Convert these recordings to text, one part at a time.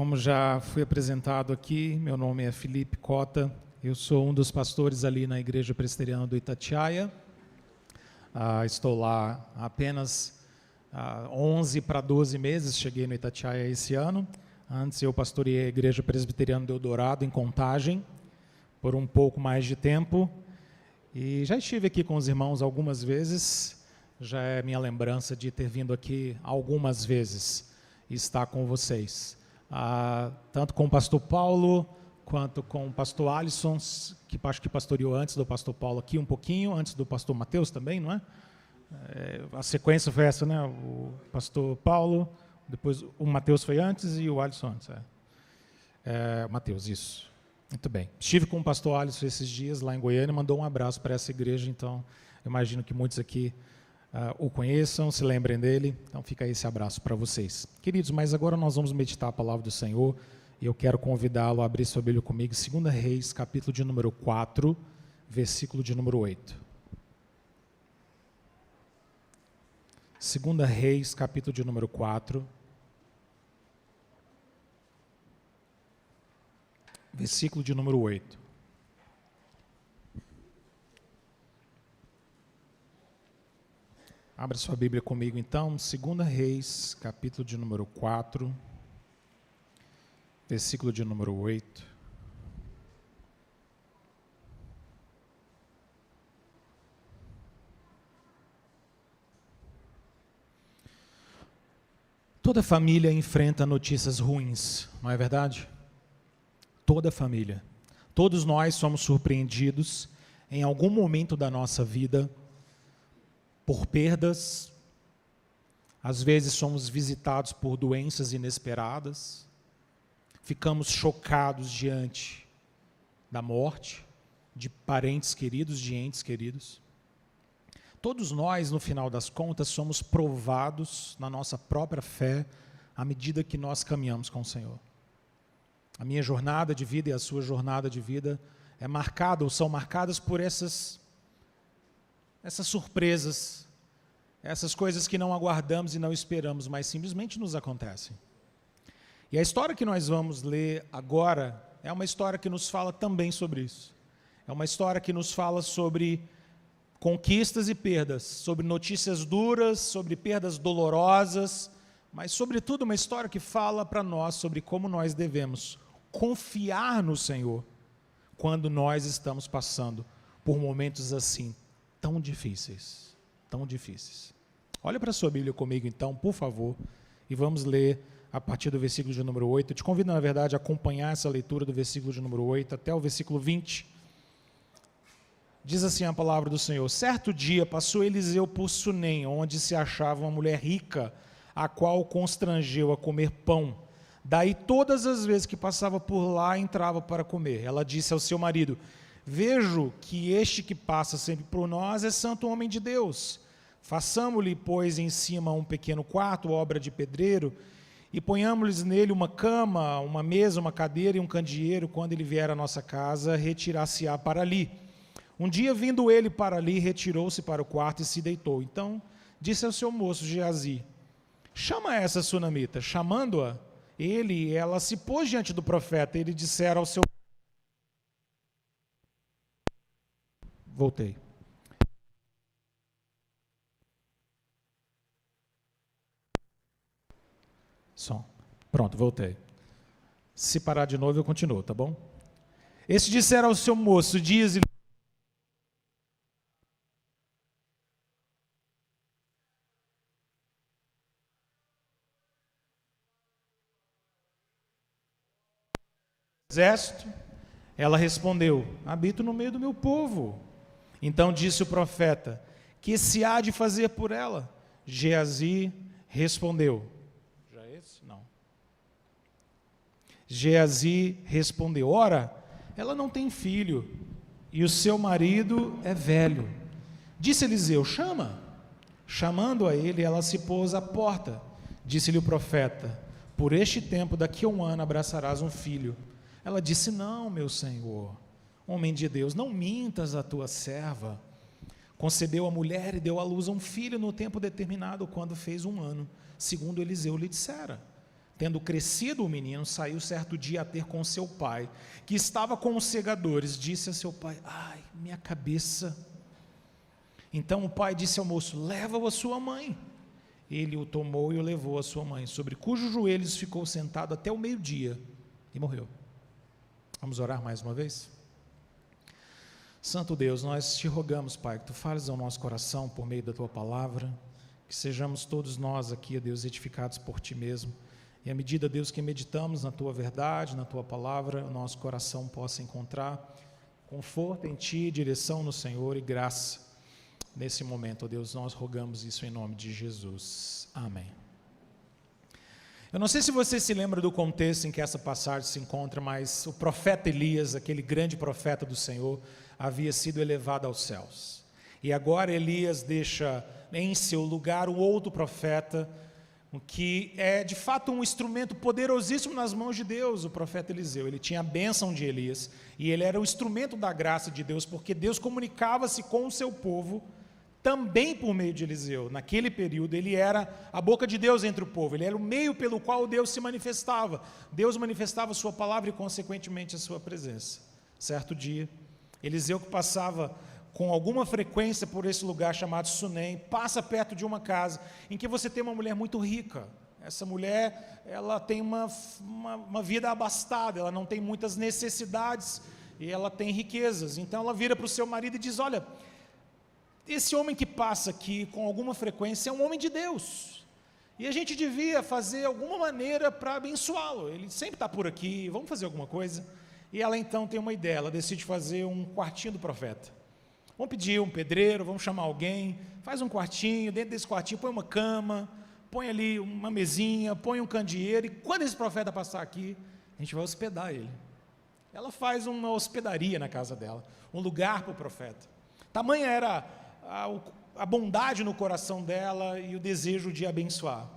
Como já fui apresentado aqui, meu nome é Felipe Cota, eu sou um dos pastores ali na Igreja Presbiteriana do Itatiaia. Estou lá há apenas 11 para 12 meses, cheguei no Itatiaia esse ano. Antes eu pastoreei a Igreja Presbiteriana do Eldorado, em Contagem, por um pouco mais de tempo. E já estive aqui com os irmãos algumas vezes, já é minha lembrança de ter vindo aqui algumas vezes e estar com vocês. Tanto com o pastor Paulo, quanto com o pastor Alisson, que acho que pastoreou antes do pastor Paulo aqui um pouquinho, antes do pastor Mateus também, não é? A sequência foi essa, né? O pastor Paulo, depois o Mateus foi antes e o Alisson antes. Mateus, isso. Muito bem. Estive com o pastor Alisson esses dias lá em Goiânia, mandou um abraço para essa igreja, então eu imagino que muitos aqui o conheçam, se lembrem dele, então fica esse abraço para vocês. Queridos, mas agora nós vamos meditar a palavra do Senhor, e eu quero convidá-lo a abrir sua Bíblia comigo, 2 Reis, capítulo de número 4, versículo de número 8. 2 Reis, capítulo de número 4, versículo de número 8. Abra sua Bíblia comigo então, 2 Reis, capítulo de número 4, versículo de número 8. Toda família enfrenta notícias ruins, não é verdade? Toda família. Todos nós somos surpreendidos em algum momento da nossa vida por perdas, às vezes somos visitados por doenças inesperadas, ficamos chocados diante da morte de parentes queridos, de entes queridos. Todos nós, no final das contas, somos provados na nossa própria fé à medida que nós caminhamos com o Senhor. A minha jornada de vida e a sua jornada de vida é marcada, ou são marcadas por essas surpresas, essas coisas que não aguardamos e não esperamos, mas simplesmente nos acontecem. E a história que nós vamos ler agora é uma história que nos fala também sobre isso. É uma história que nos fala sobre conquistas e perdas, sobre notícias duras, sobre perdas dolorosas, mas sobretudo uma história que fala para nós sobre como nós devemos confiar no Senhor quando nós estamos passando por momentos assim tão difíceis, tão difíceis. Olha para a sua Bíblia comigo então, por favor, e vamos ler a partir do versículo de número 8. Eu te convido, na verdade, a acompanhar essa leitura do versículo de número 8 até o versículo 20. Diz assim a palavra do Senhor: certo dia passou Eliseu por Sunem, onde se achava uma mulher rica, a qual constrangeu a comer pão. Daí todas as vezes que passava por lá, entrava para comer. Ela disse ao seu marido: vejo que este que passa sempre por nós é santo homem de Deus. Façamo-lhe, pois, em cima um pequeno quarto, obra de pedreiro, e ponhamos-lhes nele uma cama, uma mesa, uma cadeira e um candeeiro. Quando ele vier à nossa casa, retirar-se-á para ali. Um dia, vindo ele para ali, retirou-se para o quarto e se deitou. Então disse ao seu moço Geazi: chama essa sunamita. Chamando-a, ela se pôs diante do profeta. Ele dissera ao seu... Voltei. Som. Pronto, voltei. Se parar de novo, eu continuo, tá bom? Este dissera ao seu moço: diz-lhe... exército. Ela respondeu: habito no meio do meu povo. Então disse o profeta: que se há de fazer por ela? Geazi respondeu... já é esse? Não. Geazi respondeu: ora, ela não tem filho, e o seu marido é velho. Disse Eliseu: chama. Chamando a ele, ela se pôs à porta. Disse-lhe o profeta: por este tempo, daqui a um ano, abraçarás um filho. Ela disse: não, meu senhor, homem de Deus, não mintas a tua serva. Concebeu a mulher e deu à luz a um filho no tempo determinado, quando fez 1 ano, segundo Eliseu lhe dissera. Tendo crescido o menino, saiu certo dia a ter com seu pai, que estava com os segadores. Disse a seu pai: ai, minha cabeça. Então o pai disse ao moço: leva-o à sua mãe. Ele o tomou e o levou à sua mãe, sobre cujos joelhos ficou sentado até o meio-dia e morreu. Vamos orar mais uma vez? Santo Deus, nós te rogamos, Pai, que tu fales ao nosso coração por meio da tua palavra, que sejamos todos nós aqui, ó Deus, edificados por ti mesmo. E à medida, Deus, que meditamos na tua verdade, na tua palavra, o nosso coração possa encontrar conforto em ti, direção no Senhor e graça nesse momento, ó Deus. Nós rogamos isso em nome de Jesus. Amém. Eu não sei se você se lembra do contexto em que essa passagem se encontra, mas o profeta Elias, aquele grande profeta do Senhor, havia sido elevado aos céus. E agora Elias deixa em seu lugar um outro profeta, que é de fato um instrumento poderosíssimo nas mãos de Deus, o profeta Eliseu. Ele tinha a bênção de Elias, e ele era o instrumento da graça de Deus, porque Deus comunicava-se com o seu povo, também por meio de Eliseu. Naquele período ele era a boca de Deus entre o povo, ele era o meio pelo qual Deus se manifestava. Deus manifestava a sua palavra e consequentemente a sua presença. Certo dia, Eliseu, que passava com alguma frequência por esse lugar chamado Sunem, passa perto de uma casa em que você tem uma mulher muito rica. Essa mulher, ela tem uma vida abastada, ela não tem muitas necessidades e ela tem riquezas. Então ela vira para o seu marido e diz: olha, esse homem que passa aqui com alguma frequência é um homem de Deus, e a gente devia fazer alguma maneira para abençoá-lo, ele sempre está por aqui, vamos fazer alguma coisa. E ela então tem uma ideia, ela decide fazer um quartinho do profeta. Vamos pedir um pedreiro, vamos chamar alguém, faz um quartinho, dentro desse quartinho põe uma cama, põe ali uma mesinha, põe um candeeiro, e quando esse profeta passar aqui, a gente vai hospedar ele. Ela faz uma hospedaria na casa dela, um lugar para o profeta. Tamanha era a bondade no coração dela e o desejo de abençoar.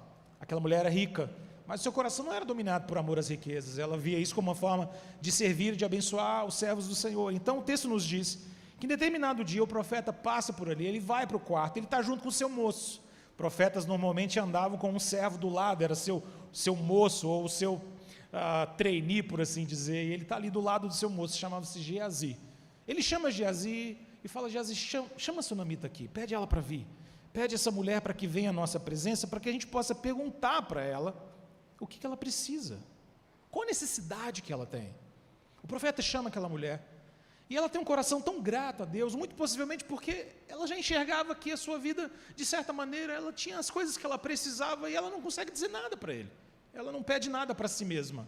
Aquela mulher era rica, mas o seu coração não era dominado por amor às riquezas, ela via isso como uma forma de servir, de abençoar os servos do Senhor. Então o texto nos diz que em determinado dia o profeta passa por ali, ele vai para o quarto, ele está junto com o seu moço. Profetas normalmente andavam com um servo do lado, era seu moço ou o seu trainee, por assim dizer, e ele está ali do lado do seu moço, chamava-se Geazi. Ele chama Geazi e fala: Geazi, chama a sunamita aqui, pede ela para vir, pede essa mulher para que venha à nossa presença, para que a gente possa perguntar para ela o que ela precisa, qual a necessidade que ela tem. O profeta chama aquela mulher, e ela tem um coração tão grato a Deus, muito possivelmente porque ela já enxergava que a sua vida, de certa maneira, ela tinha as coisas que ela precisava, e ela não consegue dizer nada para ele, ela não pede nada para si mesma,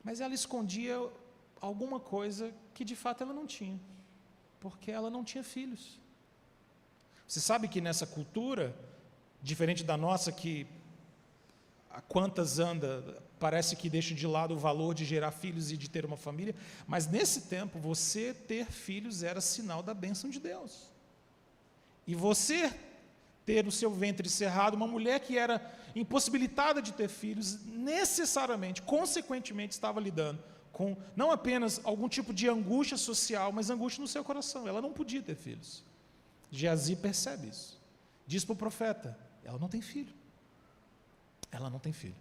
mas ela escondia alguma coisa que de fato ela não tinha, porque ela não tinha filhos. Você sabe que nessa cultura, diferente da nossa, que a quantas anda, parece que deixa de lado o valor de gerar filhos e de ter uma família, mas nesse tempo, você ter filhos era sinal da bênção de Deus. E você ter no seu ventre cerrado uma mulher que era impossibilitada de ter filhos, necessariamente, consequentemente, estava lidando com não apenas algum tipo de angústia social, mas angústia no seu coração. Ela não podia ter filhos. Geazi percebe isso. Diz para o profeta: ela não tem filho. Ela não tem filho.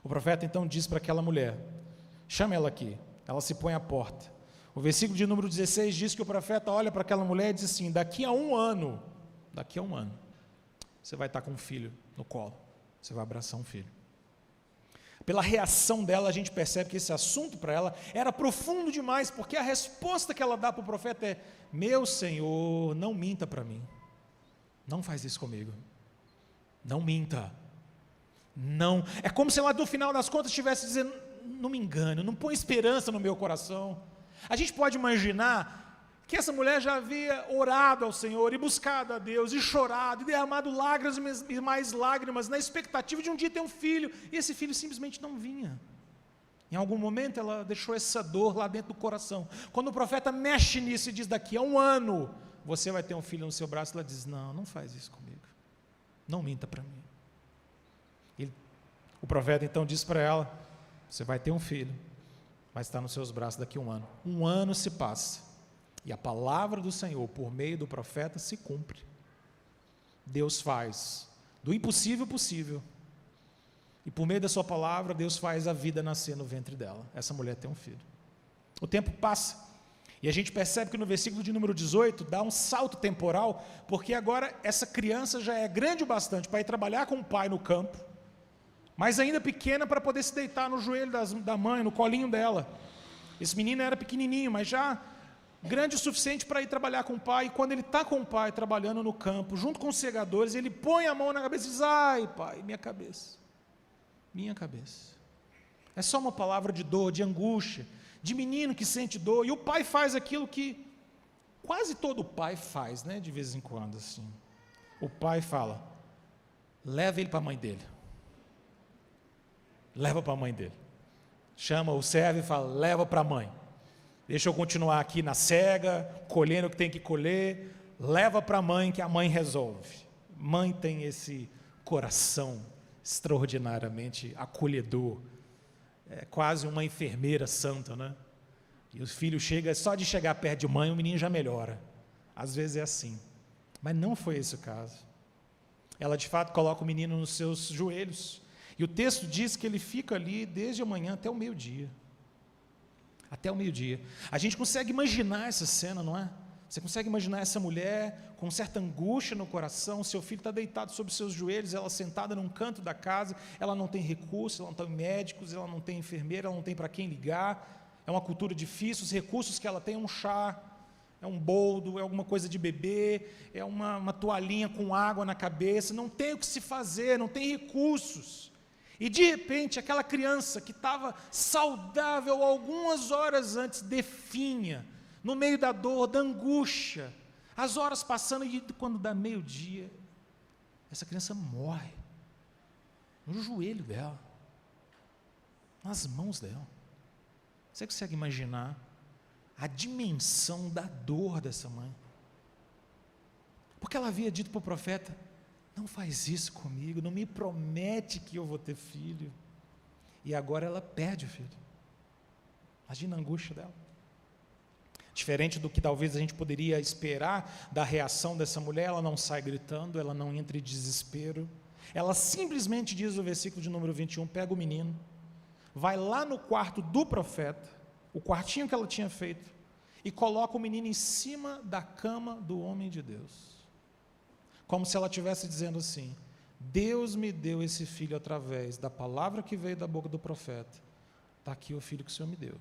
O profeta então diz para aquela mulher: chama ela aqui. Ela se põe à porta. O versículo de número 16 diz que o profeta olha para aquela mulher e diz assim: daqui a um ano, você vai estar com um filho no colo, você vai abraçar um filho. Pela reação dela, a gente percebe que esse assunto para ela era profundo demais, porque a resposta que ela dá para o profeta é: meu Senhor, não minta para mim, não faz isso comigo, não minta. Não, é como se ela no final das contas estivesse dizendo: não me engane, não põe esperança no meu coração. A gente pode imaginar que essa mulher já havia orado ao Senhor e buscado a Deus e chorado e derramado lágrimas e mais lágrimas na expectativa de um dia ter um filho, e esse filho simplesmente não vinha. Em algum momento ela deixou essa dor lá dentro do coração. Quando o profeta mexe nisso e diz: daqui a um ano você vai ter um filho no seu braço, ela diz: não faz isso comigo, não minta para mim. O profeta então diz para ela: você vai ter um filho, vai estar nos seus braços daqui a um ano. Um ano se passa, e a palavra do Senhor, por meio do profeta, se cumpre. Deus faz do impossível possível. E por meio da sua palavra, Deus faz a vida nascer no ventre dela. Essa mulher tem um filho. O tempo passa. E a gente percebe que no versículo de número 18, dá um salto temporal, porque agora essa criança já é grande o bastante para ir trabalhar com o pai no campo, mas ainda pequena para poder se deitar no joelho da mãe, no colinho dela. Esse menino era pequenininho, mas já grande o suficiente para ir trabalhar com o pai. E quando ele está com o pai trabalhando no campo, junto com os segadores, ele põe a mão na cabeça e diz: ai, pai, minha cabeça. Minha cabeça. É só uma palavra de dor, de angústia, de menino que sente dor. E o pai faz aquilo que quase todo pai faz, né? De vez em quando, assim. O pai fala: leva ele para a mãe dele. Leva para a mãe dele. Chama o servo e fala: leva para a mãe. Deixa eu continuar aqui na cega, colhendo o que tem que colher. Leva para a mãe, que a mãe resolve. Mãe tem esse coração extraordinariamente acolhedor. É quase uma enfermeira santa, né? E o filho chega, só de chegar perto de mãe, o menino já melhora. Às vezes é assim. Mas não foi esse o caso. Ela, de fato, coloca o menino nos seus joelhos. E o texto diz que ele fica ali desde a manhã até o meio-dia. Até o meio-dia. A gente consegue imaginar essa cena, não é? Você consegue imaginar essa mulher com certa angústia no coração, seu filho está deitado sobre seus joelhos, ela sentada num canto da casa, ela não tem recursos, ela não tem médicos, ela não tem enfermeira, ela não tem para quem ligar, é uma cultura difícil, os recursos que ela tem é um chá, é um boldo, é alguma coisa de beber, é uma toalhinha com água na cabeça, não tem o que se fazer, não tem recursos. E de repente aquela criança que estava saudável algumas horas antes definha, no meio da dor, da angústia, as horas passando, e quando dá meio-dia, essa criança morre, no joelho dela, nas mãos dela. Você consegue imaginar a dimensão da dor dessa mãe? Porque ela havia dito para o profeta: não faz isso comigo, não me promete que eu vou ter filho. E agora ela perde o filho. Imagina a angústia dela. Diferente do que talvez a gente poderia esperar da reação dessa mulher, ela não sai gritando, ela não entra em desespero. Ela simplesmente diz no versículo de número 21, pega o menino, vai lá no quarto do profeta, o quartinho que ela tinha feito, e coloca o menino em cima da cama do homem de Deus. Como se ela estivesse dizendo assim: Deus me deu esse filho através da palavra que veio da boca do profeta. Está aqui o filho que o Senhor me deu.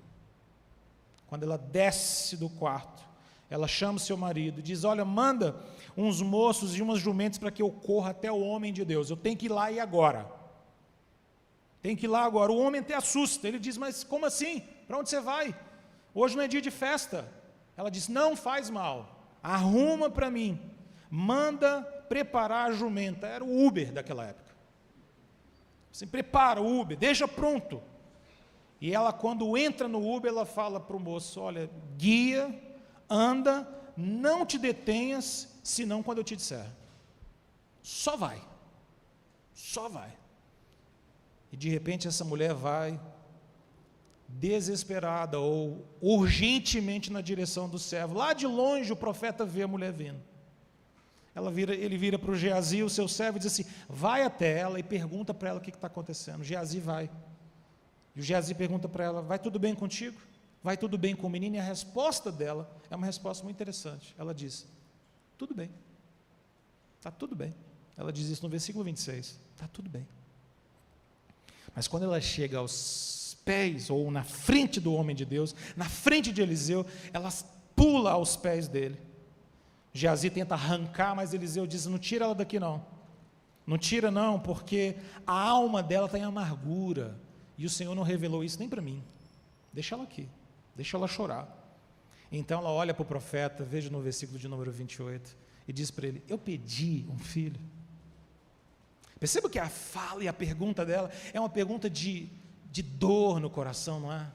Quando ela desce do quarto, ela chama o seu marido e diz: olha, manda uns moços e umas jumentas para que eu corra até o homem de Deus. Eu tenho que ir lá e agora. Tem que ir lá agora. O homem até assusta. Ele diz: mas como assim? Para onde você vai? Hoje não é dia de festa. Ela diz: não faz mal. Arruma para mim. Manda preparar a jumenta. Era o Uber daquela época. Assim, prepara o Uber, deixa pronto. E ela, quando entra no Uber, ela fala para o moço: olha, guia, anda, não te detenhas, senão quando eu te disser. Só vai. Só vai. E de repente essa mulher vai, desesperada ou urgentemente na direção do servo. Lá de longe o profeta vê a mulher vindo. Ele vira para o Geazi, o seu servo, e diz assim: vai até ela e pergunta para ela o que está acontecendo. Geazi vai. E o Geazi pergunta para ela: vai tudo bem contigo? Vai tudo bem com o menino? E a resposta dela é uma resposta muito interessante. Ela diz: tudo bem. Está tudo bem. Ela diz isso no versículo 26. Está tudo bem. Mas quando ela chega aos pés, ou na frente do homem de Deus, na frente de Eliseu, ela pula aos pés dele. Geazi tenta arrancar, mas Eliseu diz: não tira ela daqui não. Não tira não, porque a alma dela está em amargura. E o Senhor não revelou isso nem para mim. Deixa ela aqui, deixa ela chorar. Então ela olha para o profeta, veja no versículo de número 28, e diz para ele: eu pedi um filho. Perceba que a fala e a pergunta dela é uma pergunta de dor no coração, não é?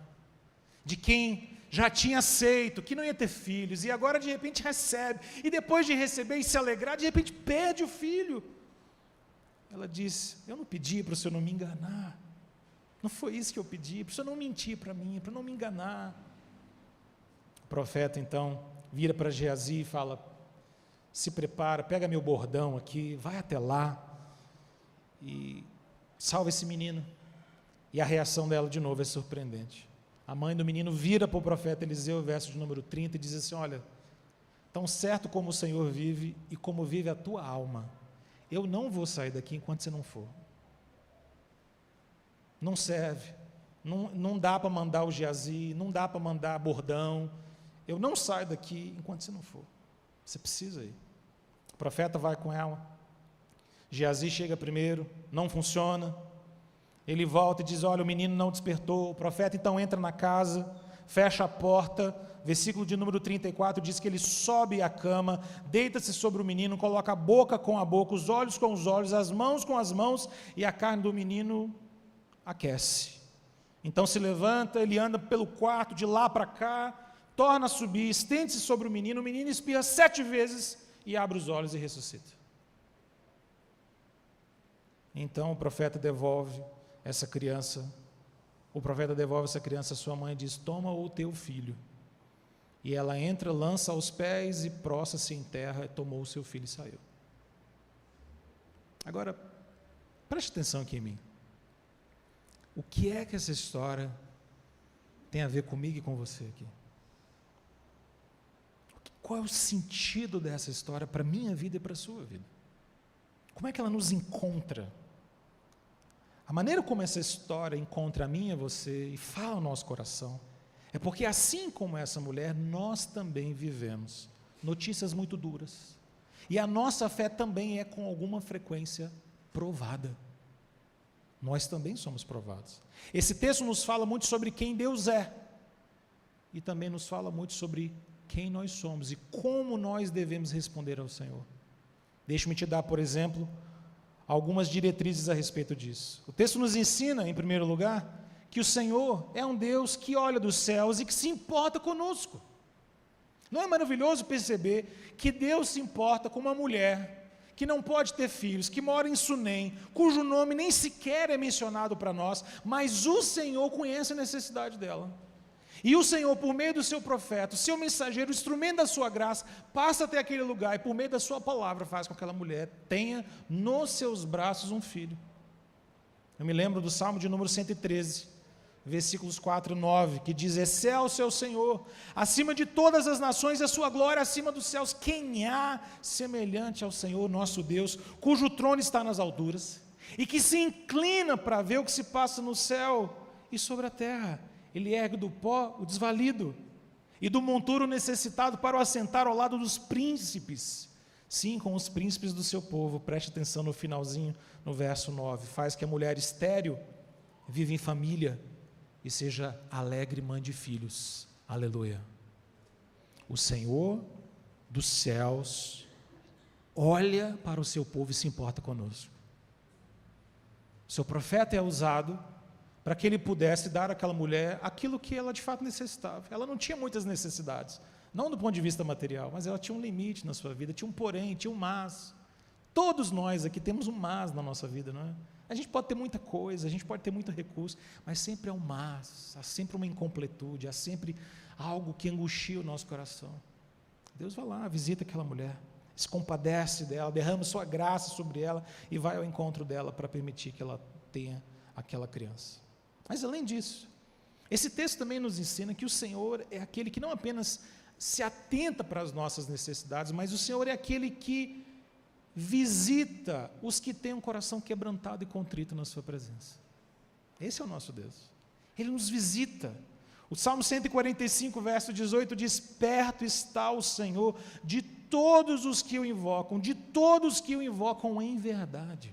De quem já tinha aceito que não ia ter filhos, e agora de repente recebe, e depois de receber e se alegrar, de repente perde o filho. Ela diz: eu não pedi para o Senhor não me enganar. Não foi isso que eu pedi, para o Senhor não mentir para mim, para não me enganar. O profeta então vira para Geazi e fala: se prepara, pega meu bordão aqui, vai até lá, e salva esse menino. E a reação dela de novo é surpreendente. A mãe do menino vira para o profeta Eliseu, verso de número 30, e diz assim: olha, tão certo como o Senhor vive e como vive a tua alma, eu não vou sair daqui enquanto você não for. Não serve, não dá para mandar o Geazi, não dá para mandar bordão, eu não saio daqui enquanto você não for. Você precisa ir. O profeta vai com ela, Geazi chega primeiro, não funciona, ele volta e diz: olha, o menino não despertou. O profeta então entra na casa, fecha a porta, versículo de número 34 diz que ele sobe à cama, deita-se sobre o menino, coloca a boca com a boca, os olhos com os olhos, as mãos com as mãos, e a carne do menino aquece. Então se levanta, ele anda pelo quarto, de lá para cá, torna a subir, estende-se sobre o menino espirra 7 vezes e abre os olhos e ressuscita. Então o profeta devolve essa criança à sua mãe e diz: toma o teu filho. E ela entra, lança aos pés e prostra-se em terra, tomou o seu filho e saiu. Agora, preste atenção aqui em mim. O que é que essa história tem a ver comigo e com você aqui? Qual é o sentido dessa história para a minha vida e para a sua vida? Como é que ela nos encontra? A maneira como essa história encontra a mim e a você e fala ao nosso coração é porque, assim como essa mulher, nós também vivemos notícias muito duras. E a nossa fé também é com alguma frequência provada. Nós também somos provados. Esse texto nos fala muito sobre quem Deus é e também nos fala muito sobre quem nós somos e como nós devemos responder ao Senhor. Deixa-me te dar, por exemplo, algumas diretrizes a respeito disso. O texto nos ensina, em primeiro lugar, que o Senhor é um Deus que olha dos céus e que se importa conosco. Não é maravilhoso perceber que Deus se importa com uma mulher que não pode ter filhos, que mora em Sunem, cujo nome nem sequer é mencionado para nós, mas o Senhor conhece a necessidade dela. E o Senhor, por meio do seu profeta, o seu mensageiro, o instrumento da sua graça, passa até aquele lugar e por meio da sua palavra faz com que aquela mulher tenha nos seus braços um filho. Eu me lembro do Salmo de número 113, versículos 4 e 9, que diz: excelso é o Senhor, acima de todas as nações, a sua glória acima dos céus. Quem há semelhante ao Senhor nosso Deus, cujo trono está nas alturas, e que se inclina para ver o que se passa no céu e sobre a terra. Ele ergue do pó o desvalido, e do monturo necessitado para o assentar ao lado dos príncipes. Sim, com os príncipes do seu povo. Preste atenção no finalzinho, no verso 9. Faz que a mulher estéril viva em família e seja alegre mãe de filhos. Aleluia. O Senhor dos céus olha para o seu povo e se importa conosco. O seu profeta é usado para que ele pudesse dar àquela mulher aquilo que ela de fato necessitava. Ela não tinha muitas necessidades, não do ponto de vista material, mas ela tinha um limite na sua vida, tinha um porém, tinha um mas. Todos nós aqui temos um mas na nossa vida, não é? A gente pode ter muita coisa, a gente pode ter muito recurso, mas sempre é um mas, há sempre uma incompletude, há sempre algo que angustia o nosso coração. Deus vai lá, visita aquela mulher, se compadece dela, derrama sua graça sobre ela e vai ao encontro dela para permitir que ela tenha aquela criança. Mas além disso, esse texto também nos ensina que o Senhor é aquele que não apenas se atenta para as nossas necessidades, mas o Senhor é aquele que visita os que têm um coração quebrantado e contrito na sua presença. Esse é o nosso Deus. Ele nos visita. O Salmo 145, verso 18 diz: perto está o Senhor de todos os que o invocam, de todos que o invocam em verdade.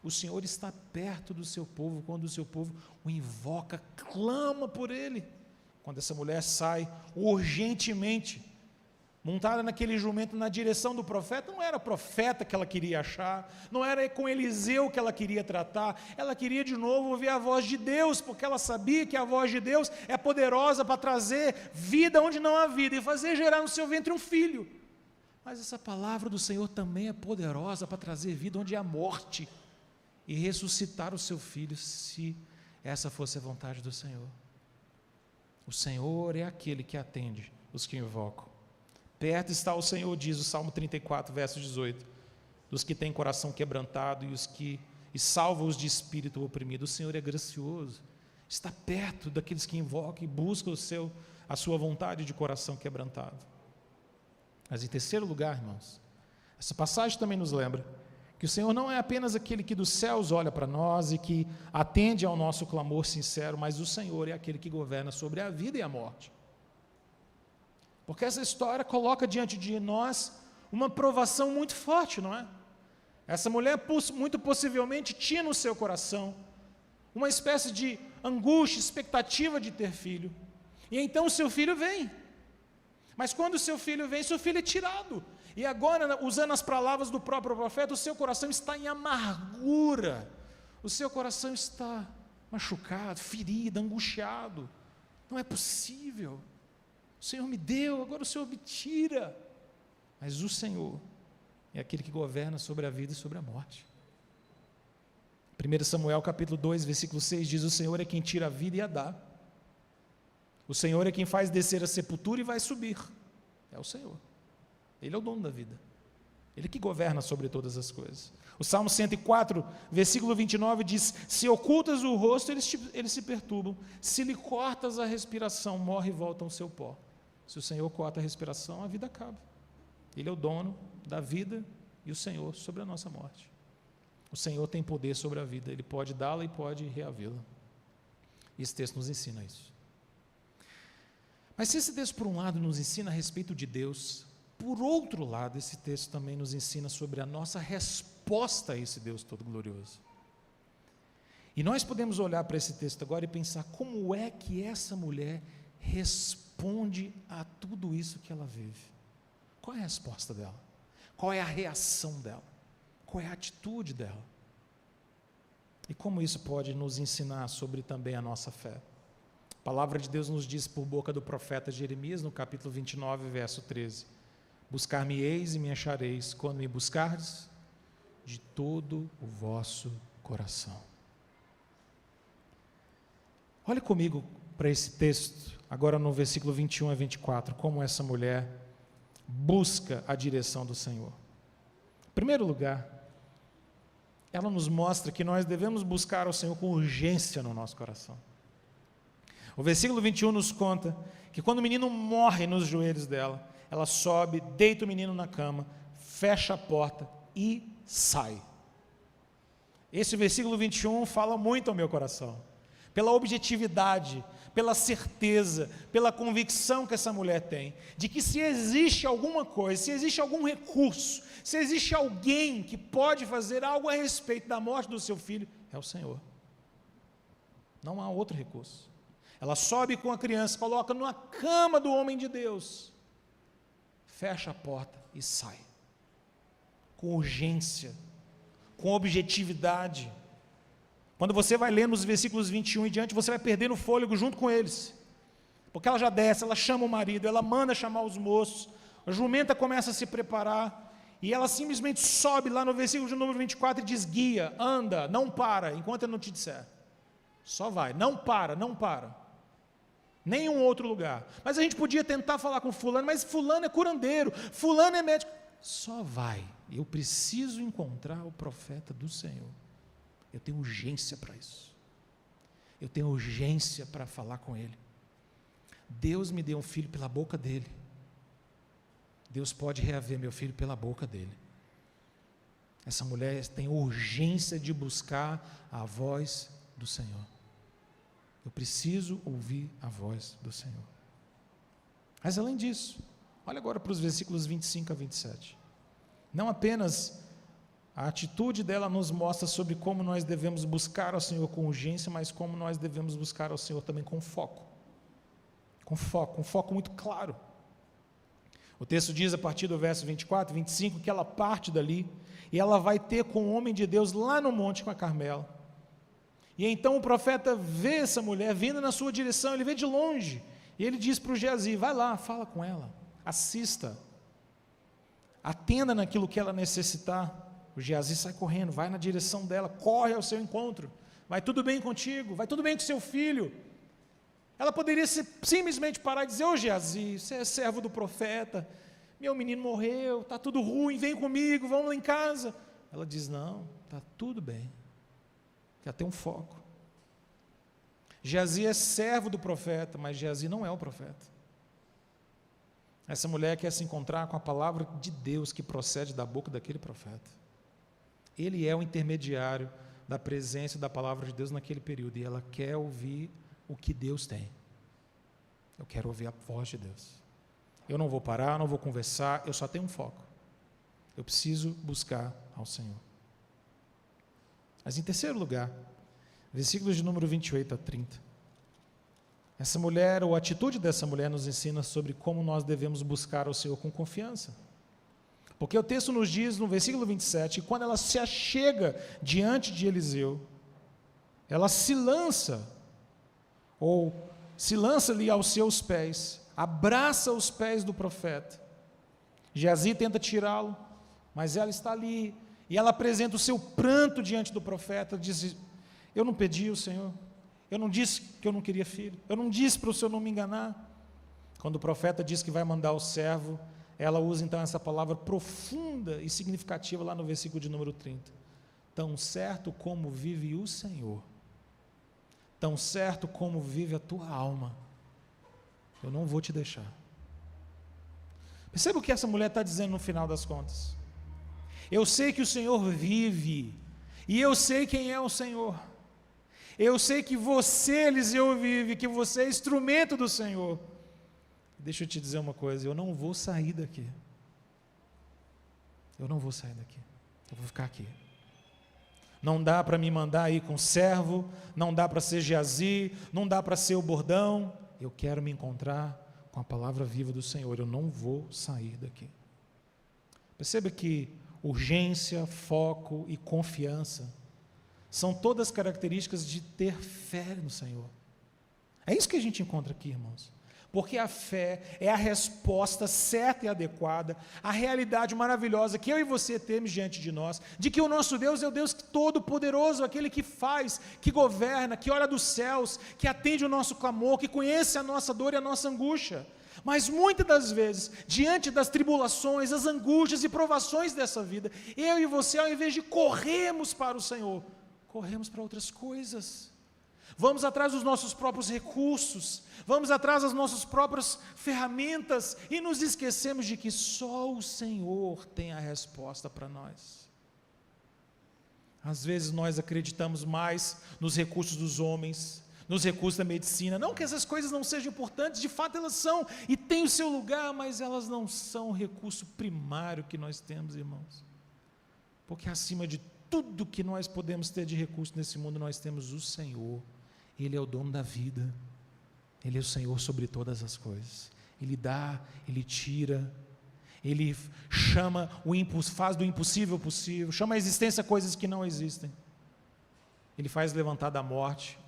O Senhor está perto do seu povo quando o seu povo o invoca, clama por ele. Quando essa mulher sai urgentemente, montada naquele jumento na direção do profeta, não era profeta que ela queria achar, não era com Eliseu que ela queria tratar, ela queria de novo ouvir a voz de Deus, porque ela sabia que a voz de Deus é poderosa para trazer vida onde não há vida, e fazer gerar no seu ventre um filho. Mas essa palavra do Senhor também é poderosa para trazer vida onde há morte, e ressuscitar o seu filho, se essa fosse a vontade do Senhor. O Senhor é aquele que atende os que invocam. Perto está o Senhor, diz o Salmo 34, verso 18, dos que têm coração quebrantado e os que e salva-os de espírito oprimido. O Senhor é gracioso, está perto daqueles que invocam e buscam a sua vontade de coração quebrantado. Mas em terceiro lugar, irmãos, essa passagem também nos lembra que o Senhor não é apenas aquele que dos céus olha para nós e que atende ao nosso clamor sincero, mas o Senhor é aquele que governa sobre a vida e a morte. Porque essa história coloca diante de nós uma provação muito forte, não é? Essa mulher muito possivelmente tinha no seu coração uma espécie de angústia, expectativa de ter filho. E então o seu filho vem. Mas quando o seu filho vem, seu filho é tirado. E agora, usando as palavras do próprio profeta, o seu coração está em amargura. O seu coração está machucado, ferido, angustiado. Não é possível. O Senhor me deu, agora o Senhor me tira. Mas o Senhor é aquele que governa sobre a vida e sobre a morte. 1 Samuel capítulo 2, versículo 6 diz: o Senhor é quem tira a vida e a dá. O Senhor é quem faz descer a sepultura e vai subir. É o Senhor. Ele é o dono da vida. Ele que governa sobre todas as coisas. O Salmo 104, versículo 29 diz: se ocultas o rosto, eles se perturbam. Se lhe cortas a respiração, morre e volta ao seu pó. Se o Senhor corta a respiração, a vida acaba. Ele é o dono da vida e o Senhor sobre a nossa morte. O Senhor tem poder sobre a vida. Ele pode dá-la e pode reavê-la. Esse texto nos ensina isso. Mas se esse texto, por um lado, nos ensina a respeito de Deus, por outro lado, esse texto também nos ensina sobre a nossa resposta a esse Deus todo glorioso. E nós podemos olhar para esse texto agora e pensar como é que essa mulher responde a tudo isso que ela vive. Qual é a resposta dela? Qual é a reação dela? Qual é a atitude dela? E como isso pode nos ensinar sobre também a nossa fé? A palavra de Deus nos diz por boca do profeta Jeremias, no capítulo 29, verso 13: buscar-me-eis e me achareis, quando me buscardes de todo o vosso coração. Olhe comigo para esse texto, agora no versículo 21 a 24, como essa mulher busca a direção do Senhor. Em primeiro lugar, ela nos mostra que nós devemos buscar ao Senhor com urgência no nosso coração. O versículo 21 nos conta que quando o menino morre nos joelhos dela, ela sobe, deita o menino na cama, fecha a porta e sai. Esse versículo 21 fala muito ao meu coração, pela objetividade, pela certeza, pela convicção que essa mulher tem, de que se existe alguma coisa, se existe algum recurso, se existe alguém que pode fazer algo a respeito da morte do seu filho, é o Senhor. Não há outro recurso. Ela sobe com a criança, coloca na cama do homem de Deus, fecha a porta e sai, com urgência, com objetividade. Quando você vai ler nos versículos 21 e diante, você vai perdendo o fôlego junto com eles, porque ela já desce, ela chama o marido, ela manda chamar os moços, a jumenta começa a se preparar, e ela simplesmente sobe lá no versículo de número 24 e diz: guia, anda, não para, enquanto eu não te disser, só vai, não para, não para. Nenhum outro lugar. Mas a gente podia tentar falar com fulano, mas fulano é curandeiro, fulano é médico. Só vai. Eu preciso encontrar o profeta do Senhor. Eu tenho urgência para isso. Eu tenho urgência para falar com ele. Deus me deu um filho pela boca dele. Deus pode reaver meu filho pela boca dele. Essa mulher tem urgência de buscar a voz do Senhor. Eu preciso ouvir a voz do Senhor. Mas além disso, olha agora para os versículos 25 a 27. Não apenas a atitude dela nos mostra sobre como nós devemos buscar ao Senhor com urgência, mas como nós devemos buscar ao Senhor também com foco. Com foco, um foco muito claro. O texto diz a partir do verso 24, 25, que ela parte dali e ela vai ter com o homem de Deus lá no monte com a Carmela. E então o profeta vê essa mulher vindo na sua direção, ele vê de longe, e ele diz para o Geazi: vai lá, fala com ela, assista, atenda naquilo que ela necessitar. O Geazi sai correndo, vai na direção dela, corre ao seu encontro: vai tudo bem contigo? Vai tudo bem com seu filho? Ela poderia simplesmente parar e dizer: ô Geazi, você é servo do profeta, meu menino morreu, está tudo ruim, vem comigo, vamos lá em casa. Ela diz: não, está tudo bem, Quer ter um foco. Geazi é servo do profeta, mas Geazi não é o profeta. Essa mulher quer se encontrar com a palavra de Deus que procede da boca daquele profeta. Ele é o intermediário da presença da palavra de Deus naquele período, e ela quer ouvir o que Deus tem. Eu quero ouvir a voz de Deus. Eu não vou parar, não vou conversar, eu só tenho um foco. Eu preciso buscar ao Senhor. Mas em terceiro lugar, versículos de número 28 a 30. Essa mulher, ou a atitude dessa mulher, nos ensina sobre como nós devemos buscar ao Senhor com confiança. Porque o texto nos diz, no versículo 27, que quando ela se achega diante de Eliseu, ela se lança ali aos seus pés, abraça os pés do profeta. Geazi tenta tirá-lo, mas ela está ali, e ela apresenta o seu pranto diante do profeta, diz: eu não pedi ao Senhor, eu não disse que eu não queria filho, eu não disse para o Senhor não me enganar. Quando o profeta diz que vai mandar o servo, ela usa então essa palavra profunda e significativa lá no versículo de número 30. Tão certo como vive o Senhor, tão certo como vive a tua alma, eu não vou te deixar. Perceba o que essa mulher está dizendo no final das contas. Eu sei que o Senhor vive, e eu sei quem é o Senhor. Eu sei que você, Eliseu, vive, que você é instrumento do Senhor. Deixa eu te dizer uma coisa, eu não vou sair daqui. Eu não vou sair daqui. Eu vou ficar aqui. Não dá para me mandar ir com servo, não dá para ser Geazi, não dá para ser o bordão. Eu quero me encontrar com a palavra viva do Senhor. Eu não vou sair daqui. Perceba que urgência, foco e confiança são todas características de ter fé no Senhor. É isso que a gente encontra aqui, irmãos. Porque a fé é a resposta certa e adequada à realidade maravilhosa que eu e você temos diante de nós, de que o nosso Deus é o Deus todo-poderoso, aquele que faz, que governa, que olha dos céus, que atende o nosso clamor, que conhece a nossa dor e a nossa angústia. Mas muitas das vezes, diante das tribulações, as angústias e provações dessa vida, eu e você, ao invés de corrermos para o Senhor, corremos para outras coisas. Vamos atrás dos nossos próprios recursos, vamos atrás das nossas próprias ferramentas e nos esquecemos de que só o Senhor tem a resposta para nós. Às vezes nós acreditamos mais nos recursos dos homens, nos recursos da medicina, não que essas coisas não sejam importantes, de fato elas são e têm o seu lugar, mas elas não são o recurso primário que nós temos, irmãos. Porque acima de tudo que nós podemos ter de recurso nesse mundo, nós temos o Senhor. Ele é o dono da vida, Ele é o Senhor sobre todas as coisas. Ele dá, Ele tira, Ele chama faz do impossível possível, chama à existência coisas que não existem. Ele faz levantar da morte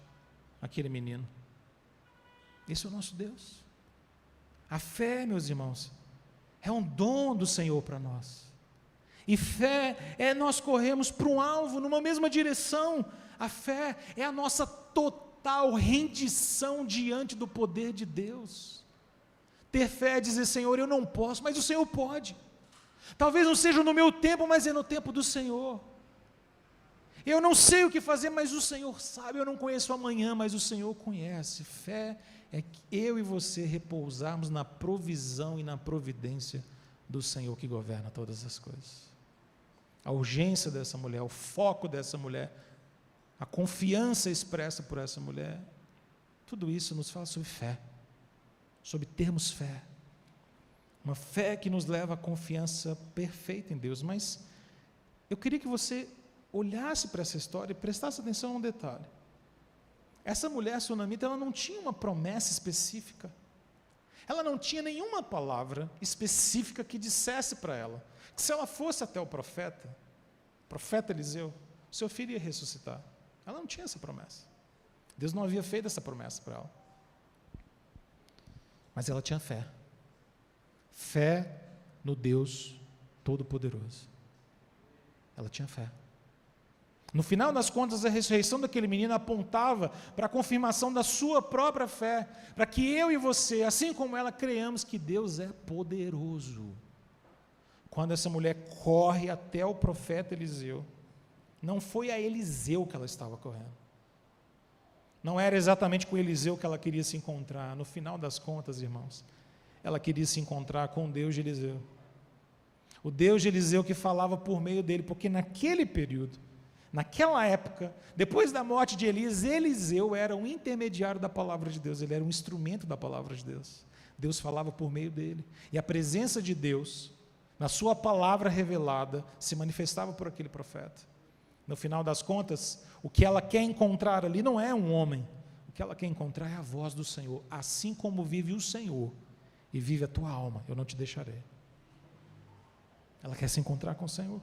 aquele menino. Esse é o nosso Deus. A fé, meus irmãos, é um dom do Senhor para nós. E fé é nós corremos para um alvo, numa mesma direção. A fé é a nossa total rendição diante do poder de Deus. Ter fé é dizer: Senhor, eu não posso, mas o Senhor pode. Talvez não seja no meu tempo, mas é no tempo do Senhor. Eu não sei o que fazer, mas o Senhor sabe. Eu não conheço amanhã, mas o Senhor conhece. Fé é que eu e você repousarmos na provisão e na providência do Senhor que governa todas as coisas. A urgência dessa mulher, o foco dessa mulher, a confiança expressa por essa mulher, tudo isso nos fala sobre fé, sobre termos fé, uma fé que nos leva à confiança perfeita em Deus. Mas eu queria que você olhasse para essa história e prestasse atenção a um detalhe. Essa mulher sunamita, ela não tinha uma promessa específica, ela não tinha nenhuma palavra específica que dissesse para ela que se ela fosse até o profeta Eliseu, seu filho ia ressuscitar. Ela não tinha essa promessa. Deus não havia feito essa promessa para ela. Mas ela tinha fé. Fé no Deus Todo-Poderoso. Ela tinha fé. No final das contas, a ressurreição daquele menino apontava para a confirmação da sua própria fé, para que eu e você, assim como ela, creiamos que Deus é poderoso. Quando essa mulher corre até o profeta Eliseu, não foi a Eliseu que ela estava correndo. Não era exatamente com Eliseu que ela queria se encontrar. No final das contas, irmãos, ela queria se encontrar com o Deus de Eliseu. O Deus de Eliseu que falava por meio dele, porque naquele período, naquela época, depois da morte de Elias, Eliseu era um intermediário da palavra de Deus, ele era um instrumento da palavra de Deus. Deus falava por meio dele. E a presença de Deus, na sua palavra revelada, se manifestava por aquele profeta. No final das contas, o que ela quer encontrar ali não é um homem, o que ela quer encontrar é a voz do Senhor. Assim como vive o Senhor e vive a tua alma, eu não te deixarei. Ela quer se encontrar com o Senhor.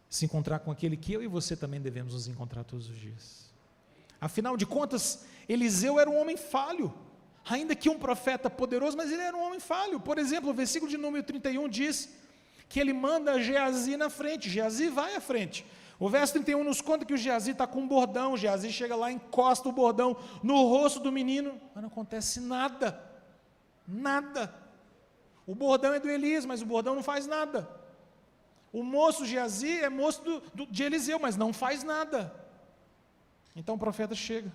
Se encontrar com aquele que eu e você também devemos nos encontrar todos os dias. Afinal de contas, Eliseu era um homem falho, ainda que um profeta poderoso, mas ele era um homem falho. Por exemplo, o versículo de número 31 diz que ele manda Geazi na frente. Geazi vai à frente. O verso 31 nos conta que o Geazi está com um bordão. Geazi chega lá, encosta o bordão no rosto do menino, mas não acontece nada. Nada. O bordão é do Elias, mas o bordão não faz nada. O moço Geazi é moço de Eliseu, mas não faz nada. Então o profeta chega.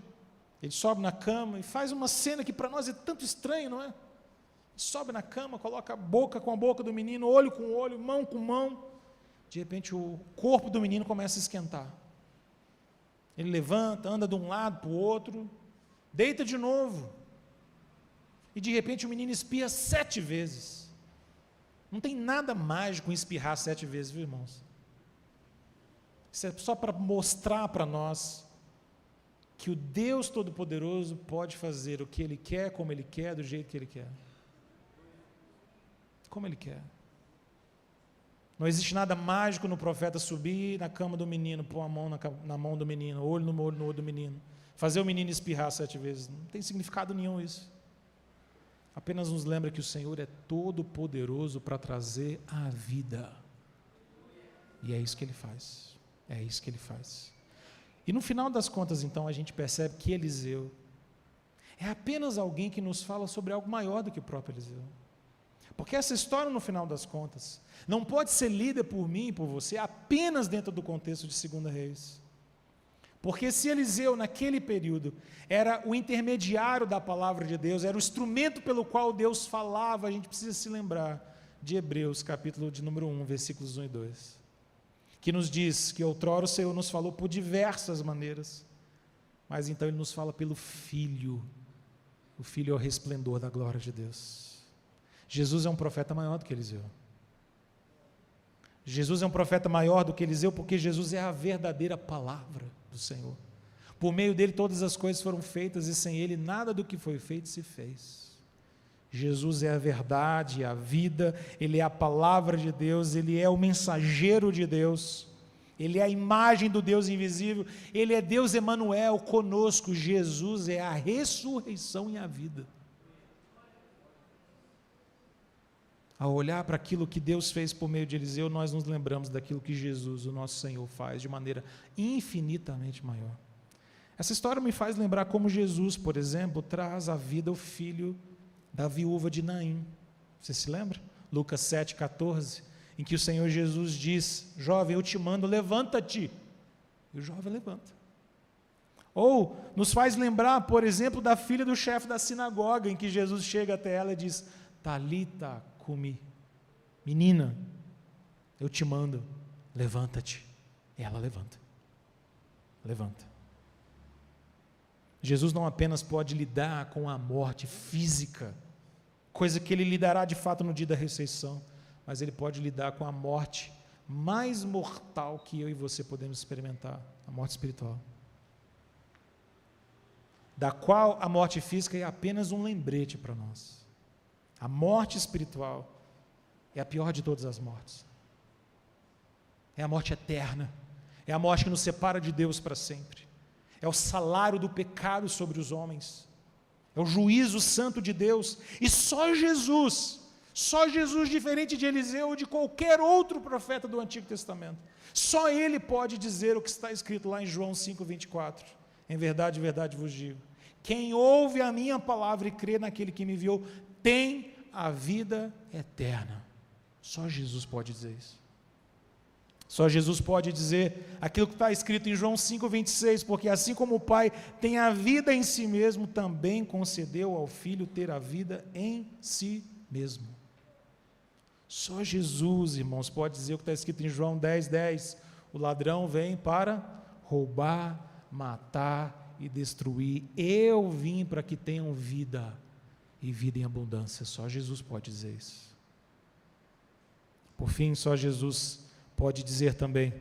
Ele sobe na cama e faz uma cena que para nós é tanto estranho, não é? Sobe na cama, coloca a boca com a boca do menino, olho com olho, mão com mão. De repente o corpo do menino começa a esquentar. Ele levanta, anda de um lado para o outro, deita de novo. E de repente o menino espirra 7 vezes. Não tem nada mágico em espirrar 7 vezes, viu, irmãos? Isso é só para mostrar para nós que o Deus Todo-Poderoso pode fazer o que Ele quer, como Ele quer, do jeito que Ele quer. Como Ele quer. Não existe nada mágico no profeta subir na cama do menino, pôr a mão na mão do menino, olho no olho do menino, fazer o menino espirrar 7 vezes. Não tem significado nenhum isso. Apenas nos lembra que o Senhor é todo poderoso para trazer a vida. E é isso que Ele faz. É isso que Ele faz. E no final das contas, então, a gente percebe que Eliseu é apenas alguém que nos fala sobre algo maior do que o próprio Eliseu. Porque essa história, no final das contas, não pode ser lida por mim e por você apenas dentro do contexto de 2 Reis. Porque se Eliseu, naquele período, era o intermediário da palavra de Deus, era o instrumento pelo qual Deus falava, a gente precisa se lembrar de Hebreus, capítulo de número 1, versículos 1 e 2, que nos diz que outrora o Senhor nos falou por diversas maneiras, mas então Ele nos fala pelo Filho. O Filho é o resplendor da glória de Deus. Jesus é um profeta maior do que Eliseu. Jesus é um profeta maior do que Eliseu, porque Jesus é a verdadeira palavra do Senhor. Por meio dele todas as coisas foram feitas, e sem ele nada do que foi feito se fez. Jesus é a verdade, a vida, ele é a palavra de Deus, ele é o mensageiro de Deus, ele é a imagem do Deus invisível, ele é Deus Emanuel conosco. Jesus é a ressurreição e a vida. Ao olhar para aquilo que Deus fez por meio de Eliseu, nós nos lembramos daquilo que Jesus, o nosso Senhor, faz de maneira infinitamente maior. Essa história me faz lembrar como Jesus, por exemplo, traz à vida o filho da viúva de Naim. Você se lembra? Lucas 7,14, em que o Senhor Jesus diz: jovem, eu te mando, levanta-te. E o jovem levanta. Ou nos faz lembrar, por exemplo, da filha do chefe da sinagoga, em que Jesus chega até ela e diz: Talita cumi, menina, eu te mando, levanta-te. E ela levanta. Levanta. Jesus não apenas pode lidar com a morte física, coisa que Ele lidará de fato no dia da ressurreição, mas Ele pode lidar com a morte mais mortal que eu e você podemos experimentar, a morte espiritual, da qual a morte física é apenas um lembrete para nós. A morte espiritual é a pior de todas as mortes. É a morte eterna, é a morte que nos separa de Deus para sempre. É o salário do pecado sobre os homens, é o juízo santo de Deus, e só Jesus, diferente de Eliseu ou de qualquer outro profeta do Antigo Testamento, só Ele pode dizer o que está escrito lá em João 5,24, em verdade vos digo, quem ouve a minha palavra e crê naquele que me enviou, tem a vida eterna. Só Jesus pode dizer isso. Só Jesus pode dizer aquilo que está escrito em João 5,26, porque assim como o Pai tem a vida em si mesmo, também concedeu ao Filho ter a vida em si mesmo. Só Jesus, irmãos, pode dizer o que está escrito em João 10,10. O ladrão vem para roubar, matar e destruir. Eu vim para que tenham vida, e vida em abundância. Só Jesus pode dizer isso. Por fim, só Jesus pode dizer também: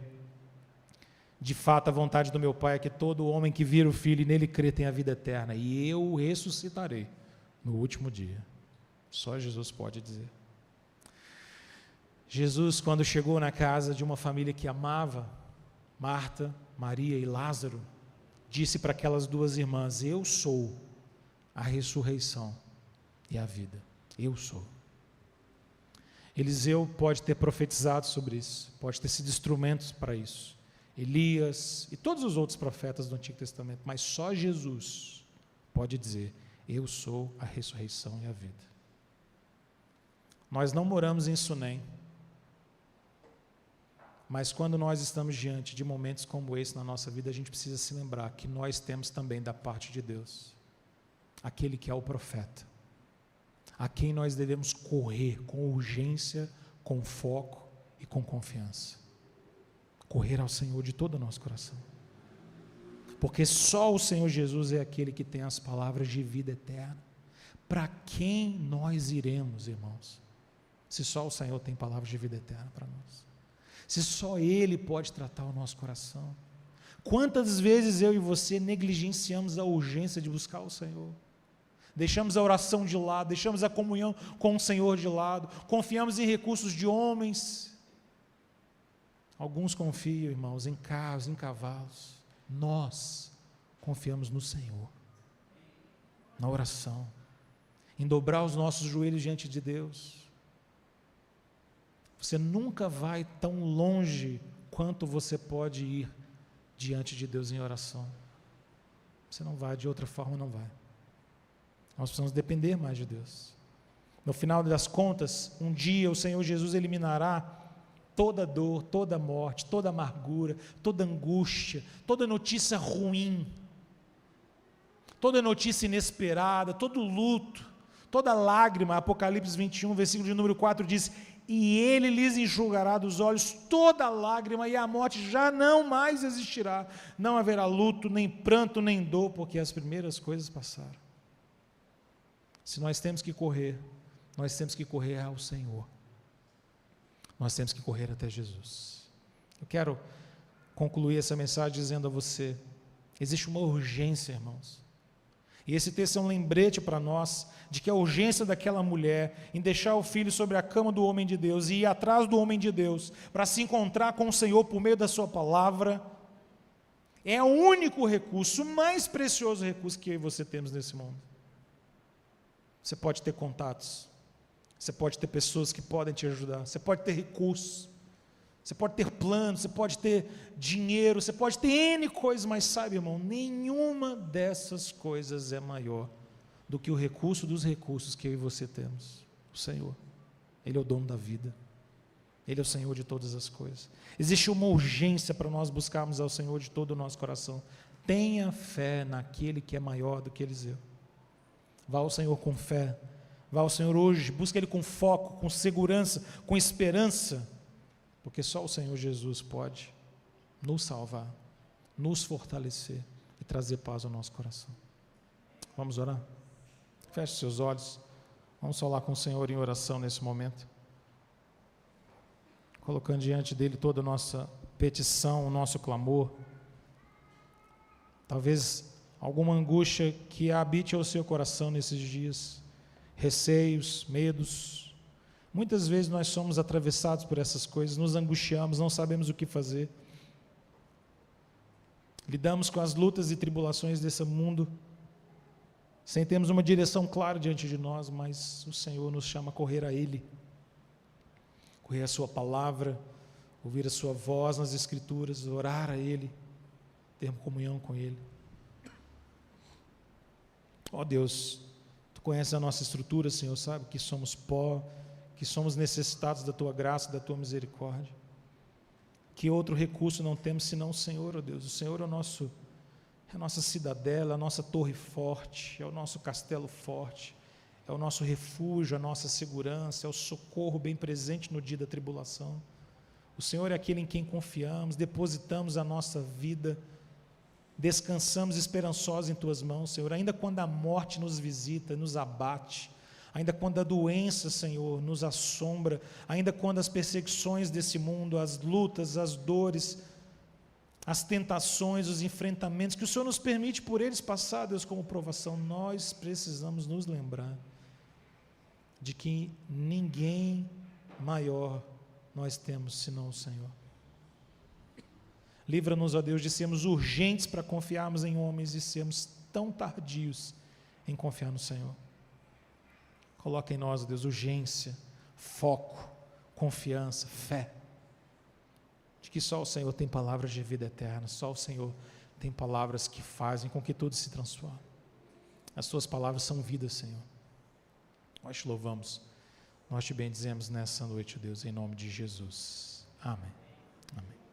de fato, a vontade do meu Pai é que todo homem que vira o Filho e nele crê tenha a vida eterna, e eu o ressuscitarei no último dia. Só Jesus pode dizer. Jesus, quando chegou na casa de uma família que amava, Marta, Maria e Lázaro, disse para aquelas duas irmãs: eu sou a ressurreição e a vida. Eu sou. Eliseu pode ter profetizado sobre isso, pode ter sido instrumentos para isso. Elias e todos os outros profetas do Antigo Testamento, mas só Jesus pode dizer: eu sou a ressurreição e a vida. Nós não moramos em Sunem, mas quando nós estamos diante de momentos como esse na nossa vida, a gente precisa se lembrar que nós temos também da parte de Deus aquele que é o profeta, a quem nós devemos correr com urgência, com foco e com confiança. Correr ao Senhor de todo o nosso coração, porque só o Senhor Jesus é aquele que tem as palavras de vida eterna. Para quem nós iremos, irmãos, se só o Senhor tem palavras de vida eterna para nós? Se só Ele pode tratar o nosso coração? Quantas vezes eu e você negligenciamos a urgência de buscar o Senhor? Deixamos a oração de lado, deixamos a comunhão com o Senhor de lado, confiamos em recursos de homens. Alguns confiam, irmãos, em carros, em cavalos. Nós confiamos no Senhor, na oração, em dobrar os nossos joelhos diante de Deus. Você nunca vai tão longe quanto você pode ir diante de Deus em oração. Você não vai, de outra forma não vai. Nós precisamos depender mais de Deus. No final das contas, um dia o Senhor Jesus eliminará toda dor, toda morte, toda amargura, toda angústia, toda notícia ruim, toda notícia inesperada, todo luto, toda lágrima. Apocalipse 21, versículo de número 4 diz: e Ele lhes enxugará dos olhos toda lágrima, e a morte já não mais existirá. Não haverá luto, nem pranto, nem dor, porque as primeiras coisas passaram. Se nós temos que correr, nós temos que correr ao Senhor. Nós temos que correr até Jesus. Eu quero concluir essa mensagem dizendo a você: existe uma urgência, irmãos. E esse texto é um lembrete para nós de que a urgência daquela mulher em deixar o filho sobre a cama do homem de Deus e ir atrás do homem de Deus para se encontrar com o Senhor por meio da sua palavra é o único recurso, o mais precioso recurso que eu e você temos nesse mundo. Você pode ter contatos, você pode ter pessoas que podem te ajudar, você pode ter recursos, você pode ter planos, você pode ter dinheiro, você pode ter N coisas, mas sabe, irmão, nenhuma dessas coisas é maior do que o recurso dos recursos que eu e você temos, o Senhor. Ele é o dono da vida, Ele é o Senhor de todas as coisas. Existe uma urgência para nós buscarmos ao Senhor de todo o nosso coração. Tenha fé naquele que é maior do que Eliseu. Vá ao Senhor com fé, vá ao Senhor hoje, busque Ele com foco, com segurança, com esperança, porque só o Senhor Jesus pode nos salvar, nos fortalecer e trazer paz ao nosso coração. Vamos orar? Feche seus olhos, vamos falar com o Senhor em oração nesse momento, colocando diante dEle toda a nossa petição, o nosso clamor, talvez alguma angústia que habite ao seu coração nesses dias, receios, medos. Muitas vezes nós somos atravessados por essas coisas, nos angustiamos, não sabemos o que fazer. Lidamos com as lutas e tribulações desse mundo, sem termos uma direção clara diante de nós, mas o Senhor nos chama a correr a Ele, correr a Sua palavra, ouvir a Sua voz nas Escrituras, orar a Ele, ter comunhão com Ele. Ó Deus, Tu conheces a nossa estrutura, Senhor, sabe que somos pó, que somos necessitados da Tua graça, da Tua misericórdia. Que outro recurso não temos senão o Senhor, ó Deus. O Senhor é a nossa cidadela, a nossa torre forte, é o nosso castelo forte, é o nosso refúgio, a nossa segurança, é o socorro bem presente no dia da tribulação. O Senhor é aquele em quem confiamos, depositamos a nossa vida, descansamos esperançosos em Tuas mãos, Senhor, ainda quando a morte nos visita, nos abate, ainda quando a doença, Senhor, nos assombra, ainda quando as perseguições desse mundo, as lutas, as dores, as tentações, os enfrentamentos que o Senhor nos permite por eles passar, Deus, como provação, nós precisamos nos lembrar de que ninguém maior nós temos senão o Senhor. Livra-nos, ó Deus, de sermos urgentes para confiarmos em homens e sermos tão tardios em confiar no Senhor. Coloca em nós, ó Deus, urgência, foco, confiança, fé, de que só o Senhor tem palavras de vida eterna, só o Senhor tem palavras que fazem com que tudo se transforme. As Tuas palavras são vida, Senhor. Nós te louvamos, nós te bendizemos nessa noite, ó Deus, em nome de Jesus. Amém. Amém.